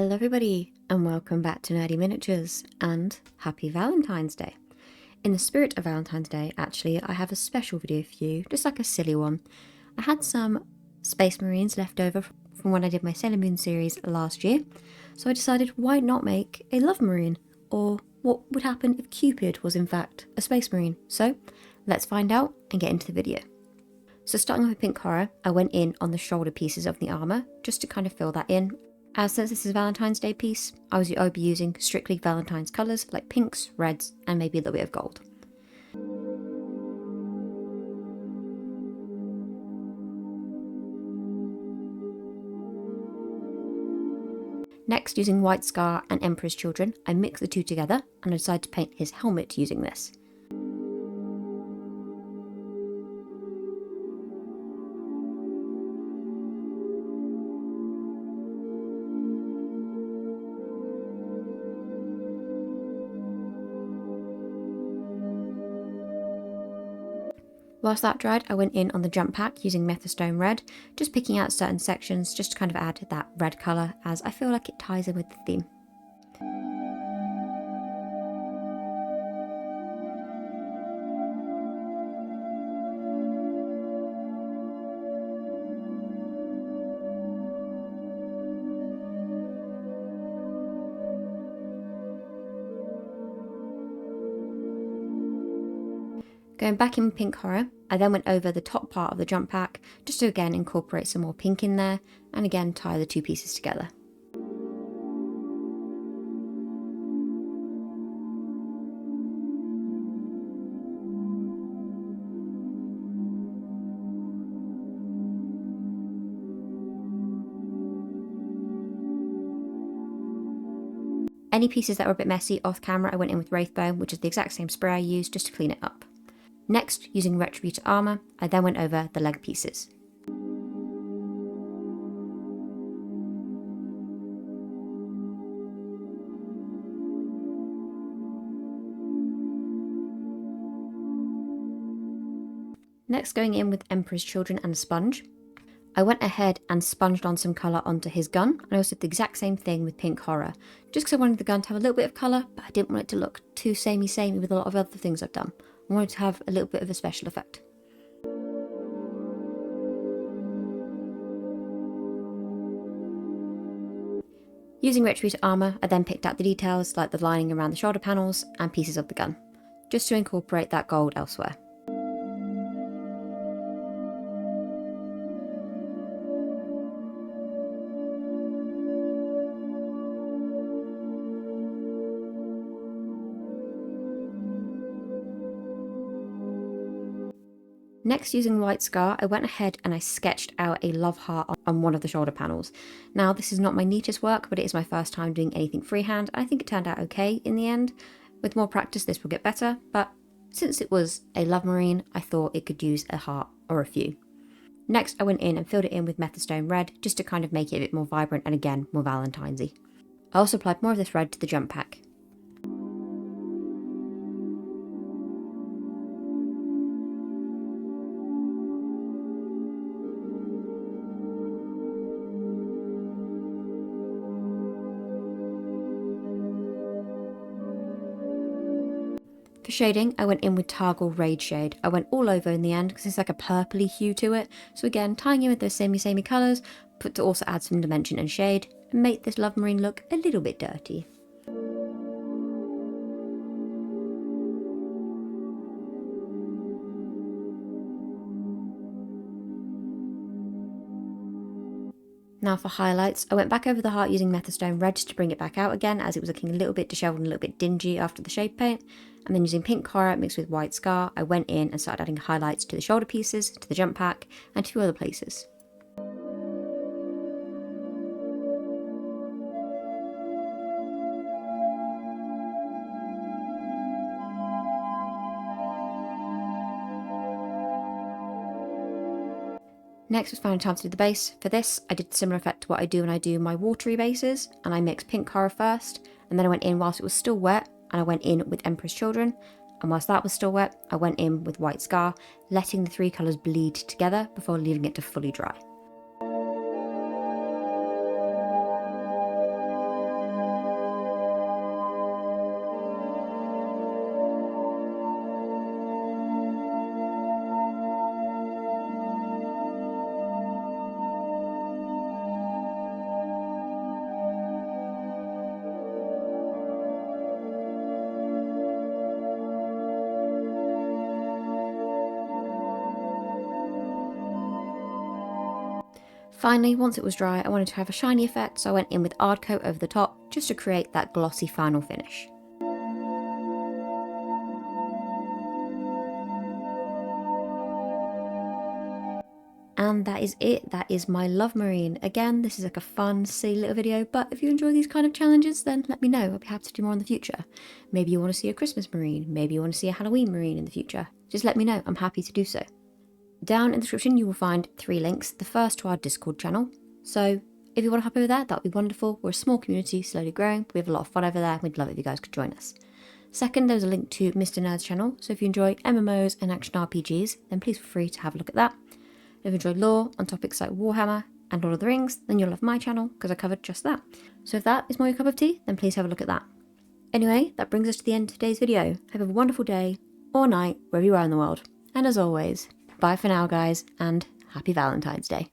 Hello everybody and welcome back to Nerdy Miniatures and happy Valentine's Day. In the spirit of Valentine's Day, actually, I have a special video for you, just like a silly one. I had some Space Marines left over from when I did my Sailor Moon series last year, so I decided why not make a Love Marine, or what would happen if Cupid was in fact a Space Marine. So let's find out and get into the video. So starting with Pink Horror, I went in on the shoulder pieces of the armour just to kind of fill that in. As since this is a Valentine's Day piece, I would be using strictly Valentine's colours like pinks, reds and maybe a little bit of gold. Next, using White Scar and Emperor's Children, I mix the two together and I decided to paint his helmet using this. Whilst that dried, I went in on the jump pack using Methystone Red, just picking out certain sections just to kind of add that red colour, as I feel like it ties in with the theme. Going back in Pink Horror, I then went over the top part of the jump pack just to again incorporate some more pink in there and again tie the two pieces together. Any pieces that were a bit messy off camera, I went in with Wraithbone, which is the exact same spray I used just to clean it up. Next, using Retributor Armour, I then went over the leg pieces. Next, going in with Emperor's Children and a sponge, I went ahead and sponged on some colour onto his gun. I also did the exact same thing with Pink Horror, just because I wanted the gun to have a little bit of colour, but I didn't want it to look too samey with a lot of other things I've done. I wanted to have a little bit of a special effect. Using Retributor Armour, I then picked out the details like the lining around the shoulder panels and pieces of the gun, just to incorporate that gold elsewhere. Next, using White Scar, I went ahead and I sketched out a love heart on one of the shoulder panels. Now, this is not my neatest work, but it is my first time doing anything freehand. I think it turned out okay in the end. With more practice, this will get better, but since it was a Love Marine, I thought it could use a heart or a few. Next, I went in and filled it in with Methystone Red, just to kind of make it a bit more vibrant and again, more Valentine's-y. I also applied more of this red to the jump pack. For shading, I went in with Targul Raid Shade. I went all over in the end because it's like a purpley hue to it. So again, tying in with those samey colours, but to also add some dimension and shade, and make this Love Marine look a little bit dirty. Now for highlights, I went back over the heart using Methystone Red to bring it back out again, as it was looking a little bit dishevelled and a little bit dingy after the shade paint. And then using Pink Horror mixed with White Scar, I went in and started adding highlights to the shoulder pieces, to the jump pack, and two other places. Next was finally time to do the base. For this, I did a similar effect to what I do when I do my watery bases, and I mixed Pink Horror first, and then I went in whilst it was still wet, and I went in with Emperor's Children, and whilst that was still wet, I went in with White Scar, letting the three colours bleed together before leaving it to fully dry. Finally, once it was dry, I wanted to have a shiny effect, so I went in with Ard Coat over the top just to create that glossy final finish. And that is it. That is my love marine. Again, this is like a fun, silly little video, but if you enjoy these kind of challenges, then let me know. I'll be happy to do more in the future. Maybe you want to see a Christmas marine. Maybe you want to see a Halloween marine in the future. Just let me know. I'm happy to do so. Down in the description, you will find 3 links. The first to our Discord channel. So if you want to hop over there, that would be wonderful. We're a small community, slowly growing. We have a lot of fun over there. We'd love it if you guys could join us. Second, there's a link to Mr. Nerd's channel. So if you enjoy MMOs and action RPGs, then please feel free to have a look at that. If you enjoy lore on topics like Warhammer and Lord of the Rings, then you'll love my channel because I covered just that. So if that is more your cup of tea, then please have a look at that. Anyway, that brings us to the end of today's video. Have a wonderful day or night, wherever you are in the world. And as always, bye for now guys, and happy Valentine's Day.